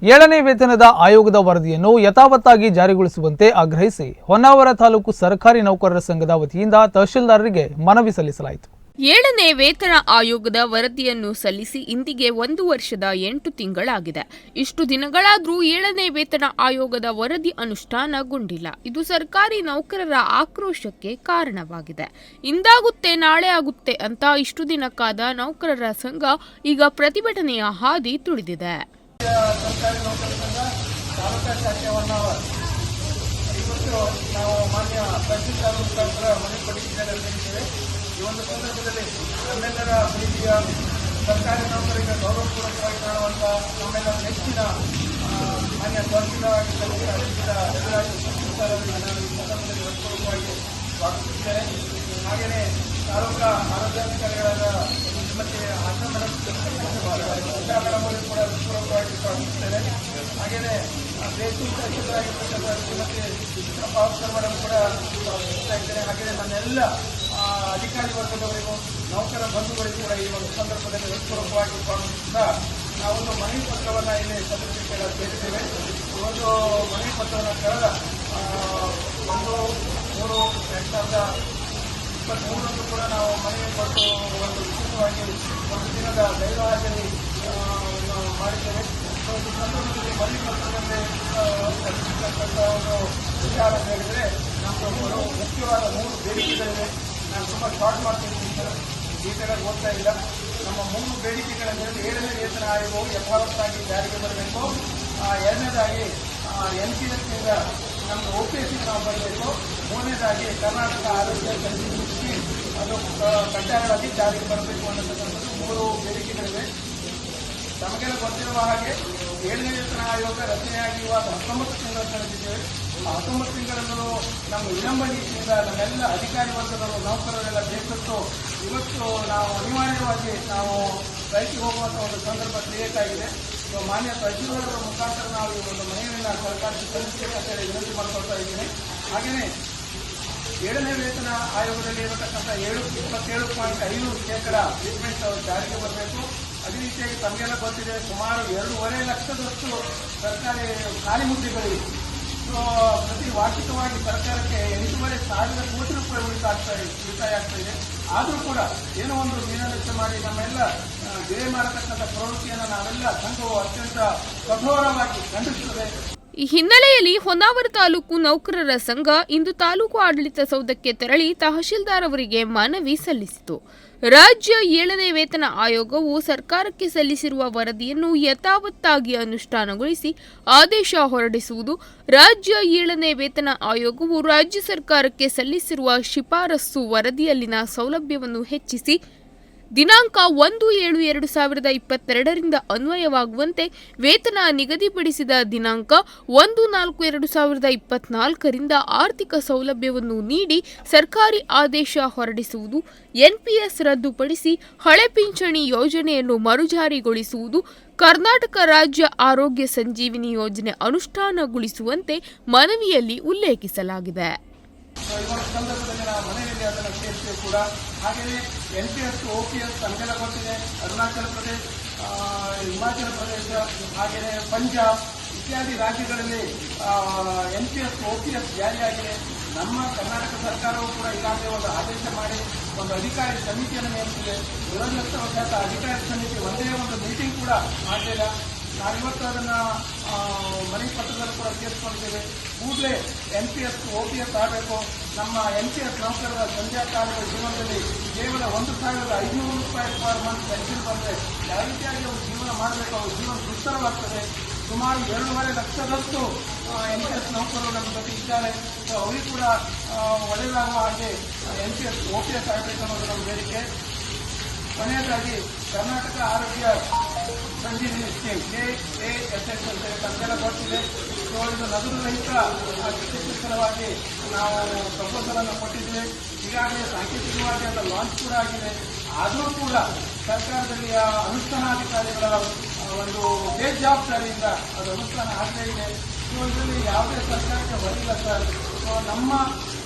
7ನೇ ವೇತನದ ಆಯೋಗದ ವರದಿಯನ್ನು ಯಥಾವತ್ತಾಗಿ ಜಾರಿಗೊಳಿಸುವಂತೆ ಆಗ್ರಹಿಸಿ ಹೊನ್ನಾವರ ತಾಲೂಕು ಸರ್ಕಾರಿ ನೌಕರರ ಸಂಘದ ವತಿಯಿಂದ ತಹಶೀಲ್ದಾರರಿಗೆ ಮನವಿ ಸಲ್ಲಿಸಲಾಯಿತು. 7ನೇ ವೇತನ ಆಯೋಗದ ವರದಿಯನ್ನು ಸಲ್ಲಿಸಿ ಇಂದಿಗೆ 1 ವರ್ಷದ 8 ತಿಂಗಳಾಗಿದೆ. ಇಷ್ಟು ದಿನಗಳಾದರೂ 7ನೇ ವೇತನ ಆಯೋಗದ ವರದಿ ಅನುಷ್ಠಾನಗೊಂಡಿಲ್ಲ. ಇದು ಸರ್ಕಾರಿ ನೌಕರರ ಆಕ್ರೋಶಕ್ಕೆ ಕಾರಣವಾಗಿದೆ. ಇಂದಾಗುತ್ತೆ ನಾಳೆ ಆಗುತ್ತೆ ಅಂತ ಇಷ್ಟು ದಿನ ಕಾದ ನೌಕರರ ಸಂಘ ಈಗ ಪ್ರತಿಭಟನೆಯ ಹಾದಿ ತುಳಿದಿದೆ. ಸರ್ಕಾರಿ ನೌಕರರ ಸಂಘ ತಾಲೂಕಾ ಶಾಖೆ ಹೊನ್ನಾವರ ಇವತ್ತು ನಾವು ಮಾನ್ಯ ತಹಶೀಲ್ದಾರ್ ಮುಖಾಂತರ ಮನವಿ ಪಡಿಸಿದ್ದೇವೆ. ಈ ಒಂದು ಸಂದರ್ಭದಲ್ಲಿ ನಮ್ಮೆಲ್ಲರ ಪ್ರೀತಿಯ ಸರ್ಕಾರಿ ನೌಕರರಿಗೆ ಗೌರವಪೂರ್ವಕವಾಗಿ ಕಾಣುವಂಥ ನಮ್ಮೆಲ್ಲರ ನೆಚ್ಚಿನ ಮಾನ್ಯ ತಹಶೀಲ್ದಾರ್ ನಾನು ಈ ಸಂದರ್ಭದಲ್ಲಿ ಹೃತ್ಪೂರ್ವಕವಾಗಿ ಸ್ವಾಗತಿಸಿದ್ದೇನೆ. ಹಾಗೆಯೇ ತಾಲೂಕಾ ಆರೋಗ್ಯಾಧಿಕಾರಿಗಳಾದ ಶ್ರೀಮತಿ ಆಶಾ ಮೇಡಮ್ ಕೂಡ ಹೃತ್ಪೂರ್ವಕವಾಗಿ ಸ್ವಾಗತಿಸಿದ್ದೇನೆ. ಹಾಗೆಯೇ ಬೇಸಿಕ್ ತಹಶೀಲ್ದಾರಾಗಿರ್ತಕ್ಕಂಥ ಶ್ರೀಮತಿ ಪಾವಕರ್ ಮೇಡಮ್ ಕೂಡ ಸ್ವಾಗತಿಸ್ತಾ ಇದ್ದೇನೆ. ಹಾಗೆಯೇ ನನ್ನೆಲ್ಲ ಅಧಿಕಾರಿ ವರ್ಗದವರಿಗೂ ನೌಕರ ಬಂಧುಗಳಿಗೂ ಕೂಡ ಈ ಒಂದು ಸಂದರ್ಭದಲ್ಲಿ ಹೃತ್ಪೂರ್ವಕವಾಗಿ ಸ್ವಾಗತಿಸುತ್ತಾ ನಾವೊಂದು ಮನವಿ ಪತ್ರವನ್ನು ಇಲ್ಲಿ ಸಲ್ಲಿಸಲಿಕ್ಕೆ ಸೇರಿದ್ದೇವೆ. ಈ ಒಂದು ಮನವಿ ಪತ್ರವನ್ನು ಕಳೆದ 1/3/2023 ಕೂಡ ನಾವು ಮನವಿ ಕೊಟ್ಟು ಒಂದು ವಿಶೇಷವಾಗಿ ಒಂದು ದಿನದ ಗೈರು ಹಾಜರಿ ಮಾಡಿದ್ದೇವೆ. ಈ ಸಂದರ್ಭದಲ್ಲಿ ಮನವಿ ಪತ್ರದಲ್ಲಿ ಸಲ್ಲಿಸತಕ್ಕಂಥ ಒಂದು ವಿಚಾರ ಅಂತ ಹೇಳಿದರೆ ನಮ್ಮದು ಮುಖ್ಯವಾದ 3 ಬೇಡಿಕೆಗಳಿವೆ. ನಾನು ತುಂಬ ಶಾರ್ಟ್ ಮಾಡ್ತೀನಿ ಸರ್, ಡೀಟೇಲಾಗಿ ಓದ್ತಾ ಇಲ್ಲ. ನಮ್ಮ 3 ಬೇಡಿಕೆಗಳಲ್ಲಿ 7ನೇ ವೇತನ ಆಯೋಗವು ಯಥಾವತ್ತಾಗಿ ಜಾರಿಗೆ ಬರಬೇಕು. 2ನೇದಾಗಿ NPS ನಮ್ಮದು OPS ನಾವು ಬರಬೇಕು. 3ನೇದಾಗಿ ಕರ್ನಾಟಕ ಆರೋಗ್ಯ ಸಂರಕ್ಷಣೆ ಅದು ಕಡ್ಡಾಯವಾಗಿ ಜಾರಿಗೆ ಬರಬೇಕು ಅನ್ನತಕ್ಕಂಥದ್ದು 3 ಬೇಡಿಕೆಗಳಿವೆ. ನಮಗೆಲ್ಲ ಗೊತ್ತಿರುವ ಹಾಗೆ 7ನೇ ವೇತನ ಆಯೋಗ ರಚನೆಯಾಗಿ ಇವಾಗ 19 ತಿಂಗಳು ಕಳೆದಿದ್ದೇವೆ. 19 ತಿಂಗಳಲ್ಲೂ ನಮ್ಮ ವಿಳಂಬ ನೀತಿಯಿಂದ ನಮ್ಮೆಲ್ಲ ಅಧಿಕಾರಿ ವರ್ಗದವರು ನೌಕರರೆಲ್ಲ ಬೇಸತ್ತು ಇವತ್ತು ನಾವು ಅನಿವಾರ್ಯವಾಗಿ ನಾವು ಸ್ಟ್ರೈಕಿಗೆ ಹೋಗುವಂಥ ಒಂದು ಸಂದರ್ಭ ಕ್ರಿಯೇಟ್ ಆಗಿದೆ. ಮಾನ್ಯ ತಹಶೀಲ್ದಾರರ ಮುಖಾಂತರ ನಾವು ಈ ಒಂದು ಮನವಿಯನ್ನು ಸರ್ಕಾರಕ್ಕೆ ಸಲ್ಲಿಸಬೇಕು ಅಂತ ಹೇಳಿ ವಿನಂತಿ ಮಾಡಿಕೊಳ್ತಾ ಇದ್ದೀನಿ. ಹಾಗೆಯೇ 7ನೇ ವೇತನ ಆಯೋಗದಲ್ಲಿ ಇರತಕ್ಕಂಥ 27.5% ಟ್ರೀಟ್ಮೆಂಟ್ ಜಾರಿಗೆ ಬರಬೇಕು. ಅದೇ ರೀತಿಯಾಗಿ ತಮಗೆಲ್ಲ ಗೊತ್ತಿದೆ, ಸುಮಾರು 2.5 ಲಕ್ಷದಷ್ಟು ಸರ್ಕಾರಿ ಖಾಲಿ ಹುದ್ದೆಗಳಿವೆ. ಸೊ ಪ್ರತಿ ವಾರ್ಷಿಕವಾಗಿ ಸರ್ಕಾರಕ್ಕೆ 8,500 ಕೋಟಿ ರೂಪಾಯಿ ಉಳಿತಾಯ ಆಗ್ತಾ ಇದೆ. ಆದರೂ ಕೂಡ ಏನೋ ಒಂದು ನಿರ್ಲಕ್ಷ್ಯ ಮಾಡಿ ನಮ್ಮೆಲ್ಲ ಬೆಳೆ ಮಾಡತಕ್ಕಂಥ ಪ್ರವೃತ್ತಿಯನ್ನು ನಾವೆಲ್ಲ ಸಂಘವು ಅತ್ಯಂತ ಕಠೋರವಾಗಿ ಖಂಡಿಸುತ್ತದೆ. ಈ ಹಿನ್ನೆಲೆಯಲ್ಲಿ ಹೊನ್ನಾವರ ತಾಲೂಕು ನೌಕರರ ಸಂಘ ಇಂದು ತಾಲೂಕು ಆಡಳಿತ ಸೌಧಕ್ಕೆ ತೆರಳಿ ತಹಶೀಲ್ದಾರ್ ಅವರಿಗೆ ಮನವಿ ಸಲ್ಲಿಸಿತು. ರಾಜ್ಯ 7ನೇ ವೇತನ ಆಯೋಗವು ಸರ್ಕಾರಕ್ಕೆ ಸಲ್ಲಿಸಿರುವ ವರದಿಯನ್ನು ಯಥಾವತ್ತಾಗಿ ಅನುಷ್ಠಾನಗೊಳಿಸಿ ಆದೇಶ ಹೊರಡಿಸುವುದು, ರಾಜ್ಯ 7ನೇ ವೇತನ ಆಯೋಗವು ರಾಜ್ಯ ಸರ್ಕಾರಕ್ಕೆ ಸಲ್ಲಿಸಿರುವ ಶಿಫಾರಸು ವರದಿಯಲ್ಲಿನ ಸೌಲಭ್ಯವನ್ನು ಹೆಚ್ಚಿಸಿ ದಿನಾಂಕ 1/7/2022ರಿಂದ ಅನ್ವಯವಾಗುವಂತೆ ವೇತನ ನಿಗದಿಪಡಿಸಿದ ದಿನಾಂಕ 1/4/2024ರಿಂದ ಆರ್ಥಿಕ ಸೌಲಭ್ಯವನ್ನು ನೀಡಿ ಸರ್ಕಾರಿ ಆದೇಶ ಹೊರಡಿಸುವುದು, NPS ರದ್ದುಪಡಿಸಿ ಹಳೆ ಪಿಂಚಣಿ ಯೋಜನೆಯನ್ನು ಮರುಜಾರಿಗೊಳಿಸುವುದು, ಕರ್ನಾಟಕ ರಾಜ್ಯ ಆರೋಗ್ಯ ಸಂಜೀವಿನಿ ಯೋಜನೆ ಅನುಷ್ಠಾನಗೊಳಿಸುವಂತೆ ಮನವಿಯಲ್ಲಿ ಉಲ್ಲೇಖಿಸಲಾಗಿದೆ. ಈ ಒಂದು ಸಂದರ್ಭದಲ್ಲಿ ನಾವು ಮನೆಯಲ್ಲಿ ಅದನ್ನು ಸೇರಿಸ್ತೇವೆ ಕೂಡ. ಹಾಗೆಯೇ NPS OPS ತಮಗೆಲ್ಲ ಗೊತ್ತಿದೆ, ಅರುಣಾಚಲ ಪ್ರದೇಶ, ಹಿಮಾಚಲ ಪ್ರದೇಶ, ಹಾಗೆಯೇ ಪಂಜಾಬ್ ಇತ್ಯಾದಿ ರಾಜ್ಯಗಳಲ್ಲಿ NPS OPS ಜಾರಿಯಾಗಿದೆ. ನಮ್ಮ ಕರ್ನಾಟಕ ಸರ್ಕಾರವೂ ಕೂಡ ಈಗಾಗಲೇ ಒಂದು ಆದೇಶ ಮಾಡಿ ಒಂದು ಅಧಿಕಾರಿ ಸಮಿತಿಯನ್ನು ನೇಮಿಸಿದೆ. ದುರದೃಷ್ಟವಶಾತ್ ಅಧಿಕಾರಿ ಸಮಿತಿ ಒಂದೇ ಒಂದು ಮೀಟಿಂಗ್ ಕೂಡ ಮಾಡಲಿಲ್ಲ. ನಾವಿವತ್ತು ಅದನ್ನು ಮನವಿ ಪತ್ರದಲ್ಲಿ ಕೂಡ ಸೇರಿಸ್ಕೊಂಡಿದ್ದೇವೆ. ಕೂಡಲೇ NPS OPS ಆಗಬೇಕು. ನಮ್ಮ NPS ನೌಕರರ ಸಂಧ್ಯಾಕಾಲದ ಜೀವನದಲ್ಲಿ ಕೇವಲ 1,500 ರೂಪಾಯಿ ಪರ್ ಮಂತ್ ಪೆನ್ಷನ್ ಬಂದರೆ ಯಾವ ರೀತಿಯಾಗಿ ಅವರು ಜೀವನ ಮಾಡಬೇಕು, ಅವ್ರ ಜೀವನ ದುಸ್ತರವಾಗ್ತದೆ. ಸುಮಾರು 2.5 ಲಕ್ಷದಷ್ಟು NPS ನೌಕರರು ನಮ್ಮ ಜೊತೆ ಇದ್ದಾರೆ. ಸೊ ಅವರಿಗೆ ಕೂಡ ಒಳ್ಳೆಯದಾಗುವ ಹಾಗೆ NPS OPS ಆಗಬೇಕು ಅನ್ನೋದು ನಮ್ಮ ಬೇಡಿಕೆ. ಕೊನೆಯದಾಗಿ ಕರ್ನಾಟಕ ಆರೋಗ್ಯ ಸಂಜೀವಿನಿ ಸ್ಕೀಮ್ KASS ಅಂತ ತಮಗೆಲ್ಲ ಗೊತ್ತಿದೆ. ಸೊ ಇದು ನಗದು ರಹಿತ ಚಿಕಿತ್ಸೆಗಾಗಿ ನಾವು ಪ್ರಪೋಸಲ್ ಅನ್ನು ಕೊಟ್ಟಿದ್ದೇವೆ. ಈಗಾಗಲೇ ಸಾಂಕೇತಿಕವಾಗಿ ಅದು ಲಾಂಚ್ ಕೂಡ ಆಗಿದೆ. ಆದರೂ ಕೂಡ ಸರ್ಕಾರದಲ್ಲಿ ಅನುಷ್ಠಾನಾಧಿಕಾರಿಗಳ ಒಂದು ಬೇಜವಾಬ್ದಾರಿಯಿಂದ ಅದು ಅನುಷ್ಠಾನ ಆಗದೇ ಇದೆ. ಇದರಲ್ಲಿ ಯಾವುದೇ ಸರ್ಕಾರಕ್ಕೆ ಹೊರಗಿಲ್ಲ ಸರ್. ಸೊ ನಮ್ಮ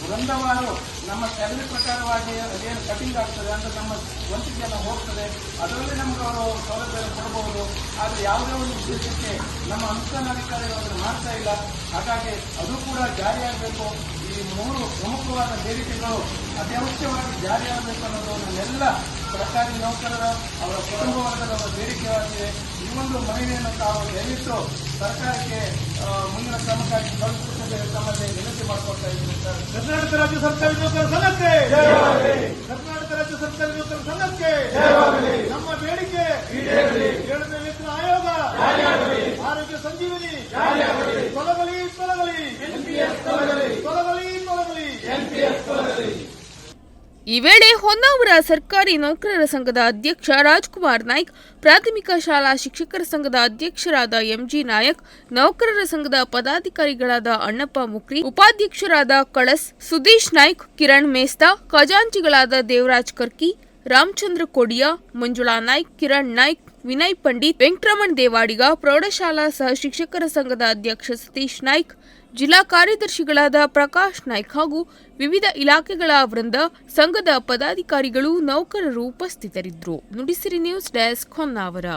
ವೃಂದವಾರು ನಮ್ಮ ಸ್ಯಾಲರಿ ಪ್ರಕಾರವಾಗಿ ಅದೇನು ಕಟಿಂಗ್ ಆಗ್ತದೆ ಅಂದರೆ ನಮ್ಮ ವಂತಿಗೆಯನ್ನು ಹೋಗ್ತದೆ, ಅದರಲ್ಲಿ ನಮ್ಗೆ ಅವರು ಸೌಲಭ್ಯ ಕೊಡಬಹುದು. ಆದರೆ ಯಾವುದೇ ಒಂದು ಉದ್ದೇಶಕ್ಕೆ ನಮ್ಮ ಅನುಷ್ಠಾನಾಧಿಕಾರಿಗಳು ಅದನ್ನು ಮಾಡ್ತಾ ಇಲ್ಲ. ಹಾಗಾಗಿ ಅದು ಕೂಡ ಜಾರಿಯಾಗಬೇಕು. ಈ 3 ಪ್ರಮುಖವಾದ ಬೇಡಿಕೆಗಳು ಅತ್ಯವಶ್ಯವಾಗಿ ಜಾರಿಯಾಗಬೇಕು ಅನ್ನೋದು ನಮ್ಮೆಲ್ಲ ಸರ್ಕಾರಿ ನೌಕರರ ಅವರ ಕುಟುಂಬ ವರ್ಗದವರ ಬೇಡಿಕೆಯಾಗಿದೆ. ಈ ಒಂದು ಮನವಿಯನ್ನು ತಾವು ದಯವಿಟ್ಟು ಸರ್ಕಾರಕ್ಕೆ ಮುಂದಿನ ಕ್ರಮಕ್ಕಾಗಿ ಕಳಿಸುತ್ತದೆ ತಮ್ಮಲ್ಲಿ ವಿನಂತಿ ಮಾಡಿಕೊಳ್ತಾ ಇದ್ದೀನಿ ಸರ್. ಕರ್ನಾಟಕ ರಾಜ್ಯ ಸರ್ಕಾರಿ ನೌಕರರ ಸಂಘಕ್ಕೆ, ಕರ್ನಾಟಕ ರಾಜ್ಯ ಸರ್ಕಾರಿ ನೌಕರರ ಸಂಘಕ್ಕೆ ನಮ್ಮ ಬೇಡಿಕೆ 7ನೇ ವೇತನ ಆಯೋಗ, ಆರೋಗ್ಯ ಸಂಜೀವಿನಿ ತೊಲಗಲಿ ತೊಲಗಲಿ, ತೊಲಗಲಿ ತೊಲಗಲಿ. ಈ ವೇಳೆ ಹೊನ್ನಾವರ ಸರ್ಕಾರಿ ನೌಕರರ ಸಂಘದ ಅಧ್ಯಕ್ಷ ರಾಜ್ಕುಮಾರ್ ನಾಯ್ಕ್, ಪ್ರಾಥಮಿಕ ಶಾಲಾ ಶಿಕ್ಷಕರ ಸಂಘದ ಅಧ್ಯಕ್ಷರಾದ ಎಂಜಿ ನಾಯಕ್, ನೌಕರರ ಸಂಘದ ಪದಾಧಿಕಾರಿಗಳಾದ ಅಣ್ಣಪ್ಪ ಮುಕ್ರಿ, ಉಪಾಧ್ಯಕ್ಷರಾದ ಕಳಸ್ ಸುದೀಶ್ ನಾಯ್ಕ್, ಕಿರಣ್ ಮೇಸ್ತಾ, ಖಜಾಂಚಿಗಳಾದ ದೇವರಾಜ್ ಕರ್ಕಿ, ರಾಮಚಂದ್ರ ಕೊಡಿಯಾ, ಮಂಜುಳಾ ನಾಯ್ಕ್, ಕಿರಣ್ ನಾಯ್ಕ್, ವಿನಯ್ ಪಂಡಿತ್, ವೆಂಕಟರಮಣ್ ದೇವಾಡಿಗ, ಪ್ರೌಢಶಾಲಾ ಸಹ ಶಿಕ್ಷಕರ ಸಂಘದ ಅಧ್ಯಕ್ಷ ಸತೀಶ್ ನಾಯ್ಕ್, ಜಿಲ್ಲಾ ಕಾರ್ಯದರ್ಶಿಗಳಾದ ಪ್ರಕಾಶ್ ನಾಯ್ಕ್ ಹಾಗೂ ವಿವಿಧ ಇಲಾಖೆಗಳ ವೃಂದ, ಸಂಘದ ಪದಾಧಿಕಾರಿಗಳು, ನೌಕರರು ಉಪಸ್ಥಿತರಿದ್ದರು. Nudisiri news desk, Honnavar.